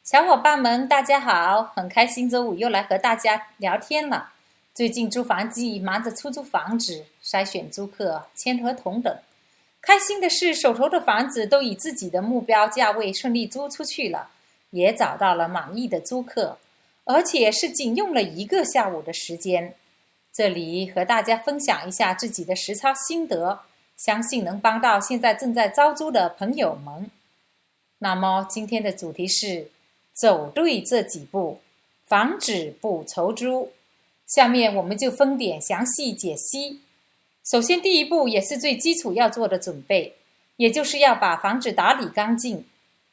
小伙伴们，大家好！很开心周五又来和大家聊天了。最近租房季忙着出租房子、筛选租客、签合同等。开心的是，手头的房子都以自己的目标价位顺利租出去了，也找到了满意的租客，而且是仅用了1个下午的时间。这里和大家分享一下自己的实操心得，相信能帮到现在正在招租的朋友们。那么今天的主题是走对这几步，防止不愁租。下面我们就分点详细解析。首先，第一步也是最基础要做的准备，也就是要把房子打理干净。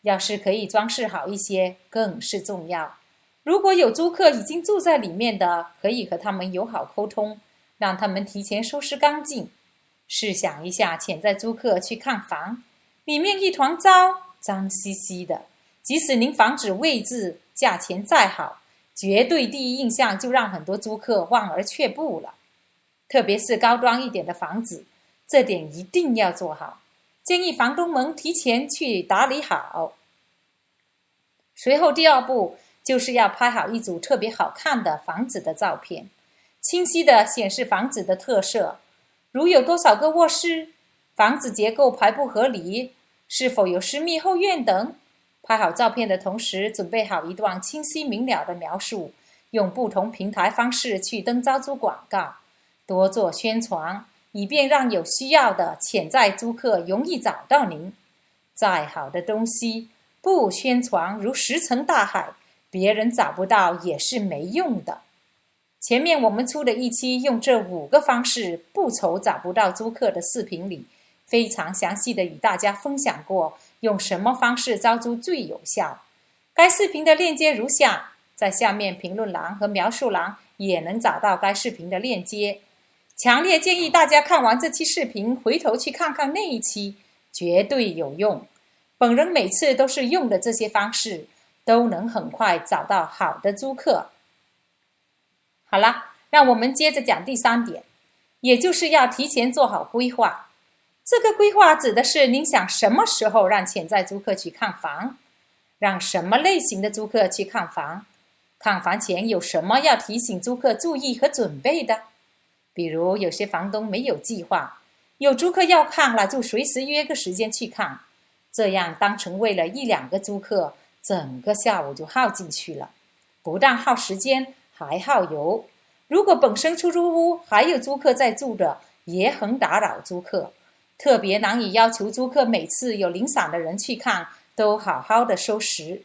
要是可以装饰好一些，更是重要。如果有租客已经住在里面的，可以和他们友好沟通，让他们提前收拾干净。试想一下，潜在租客去看房，里面一团糟，脏兮兮的。即使您房子位置、价钱再好，绝对第一印象就让很多租客望而却步了。特别是高端一点的房子，这点一定要做好。建议房东们提前去打理好。随后第二步就是要拍好一组特别好看的房子的照片，清晰地显示房子的特色，如有多少个卧室，房子结构排布合理，是否有私密后院等。拍好照片的同时，准备好一段清晰明了的描述，用不同平台方式去登招租广告，多做宣传，以便让有需要的潜在租客容易找到您。再好的东西，不宣传如石沉大海，别人找不到也是没用的。前面我们出的一期用这5个方式不愁找不到租客的视频里，非常详细的与大家分享过用什么方式招租最有效。该视频的链接如下，在下面评论栏和描述栏也能找到该视频的链接。强烈建议大家看完这期视频，回头去看看那一期，绝对有用。本人每次都是用的这些方式，都能很快找到好的租客。好了，让我们接着讲第3点，也就是要提前做好规划。这个规划指的是您想什么时候让潜在租客去看房，让什么类型的租客去看房，看房前有什么要提醒租客注意和准备的。比如有些房东没有计划，有租客要看了就随时约个时间去看，这样单纯为了1-2个租客，整个下午就耗进去了，不但耗时间还耗油。如果本身出租屋还有租客在住的，也很打扰租客，特别难以要求租客每次有零散的人去看都好好的收拾，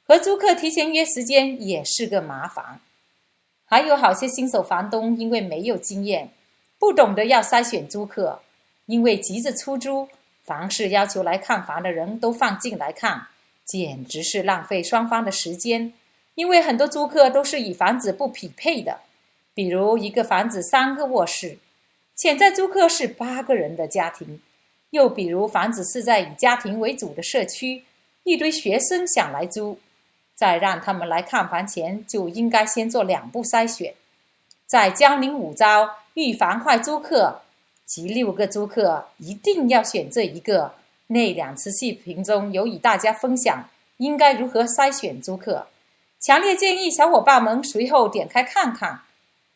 和租客提前约时间也是个麻烦。还有好些新手房东因为没有经验，不懂得要筛选租客，因为急着出租，凡是要求来看房的人都放进来看，简直是浪费双方的时间。因为很多租客都是以房子不匹配的，比如一个房子3个卧室，潜在租客是8个人的家庭，又比如房子是在以家庭为主的社区，一堆学生想来租，在让他们来看房前就应该先做2步筛选。再教您5招预防坏租客，即6个租客一定要选这一个。那2次视频中有与大家分享应该如何筛选租客，强烈建议小伙伴们随后点开看看，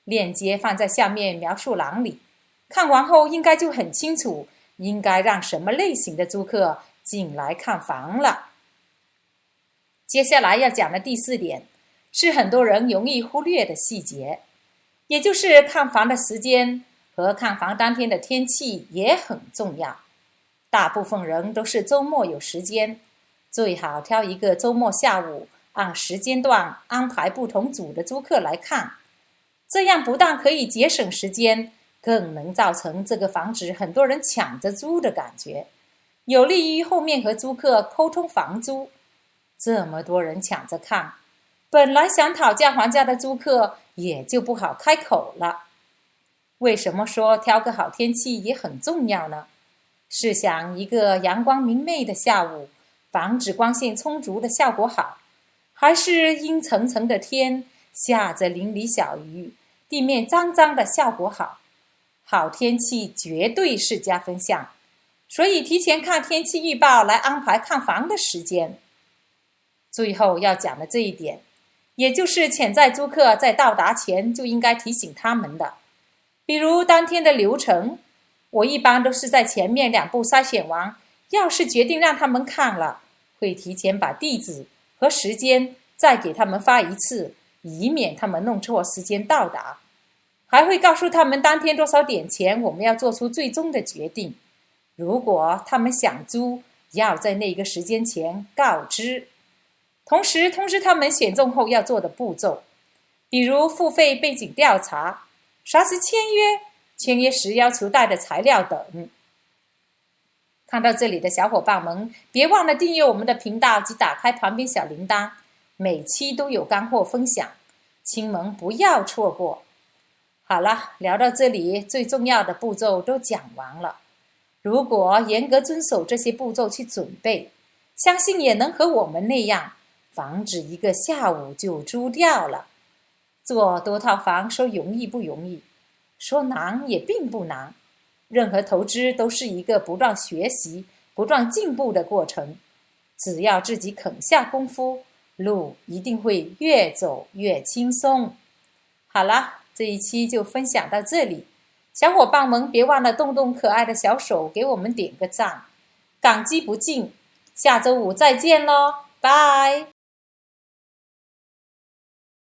链接放在下面描述栏里。看完后应该就很清楚应该让什么类型的租客进来看房了。接下来要讲的第4点，是很多人容易忽略的细节，也就是看房的时间和看房当天的天气也很重要。大部分人都是周末有时间，最好挑一个周末下午，按时间段安排不同组的租客来看，这样不但可以节省时间，更能造成这个房子很多人抢着租的感觉，有利于后面和租客沟通房租。这么多人抢着看，本来想讨价还价的租客也就不好开口了。为什么说挑个好天气也很重要呢？试想一个阳光明媚的下午，防止光线充足的效果好，还是阴沉沉的天，下着淋漓小雨，地面脏脏的效果好？好天气绝对是加分项，所以提前看天气预报来安排看房的时间。最后要讲的这一点，也就是潜在租客在到达前就应该提醒他们的。比如当天的流程，我一般都是在前面2步筛选完，要是决定让他们看了，会提前把地址和时间再给他们发一次，以免他们弄错时间到达。还会告诉他们当天多少点前我们要做出最终的决定。如果他们想租，要在那个时间前告知。同时通知他们选中后要做的步骤，比如付费背景调查、啥时签约、签约时要求带的材料等。看到这里的小伙伴们，别忘了订阅我们的频道及打开旁边小铃铛，每期都有干货分享，亲们不要错过。好了，聊到这里，最重要的步骤都讲完了。如果严格遵守这些步骤去准备，相信也能和我们那样，防止一个下午就租掉了。做多套房说容易不容易，说难也并不难。任何投资都是一个不断学习、不断进步的过程。只要自己肯下功夫，路一定会越走越轻松。好了，这一期就分享到这里。小伙伴们别忘了动动可爱的小手给我们点个赞，感激不尽。下周5再见咯，拜。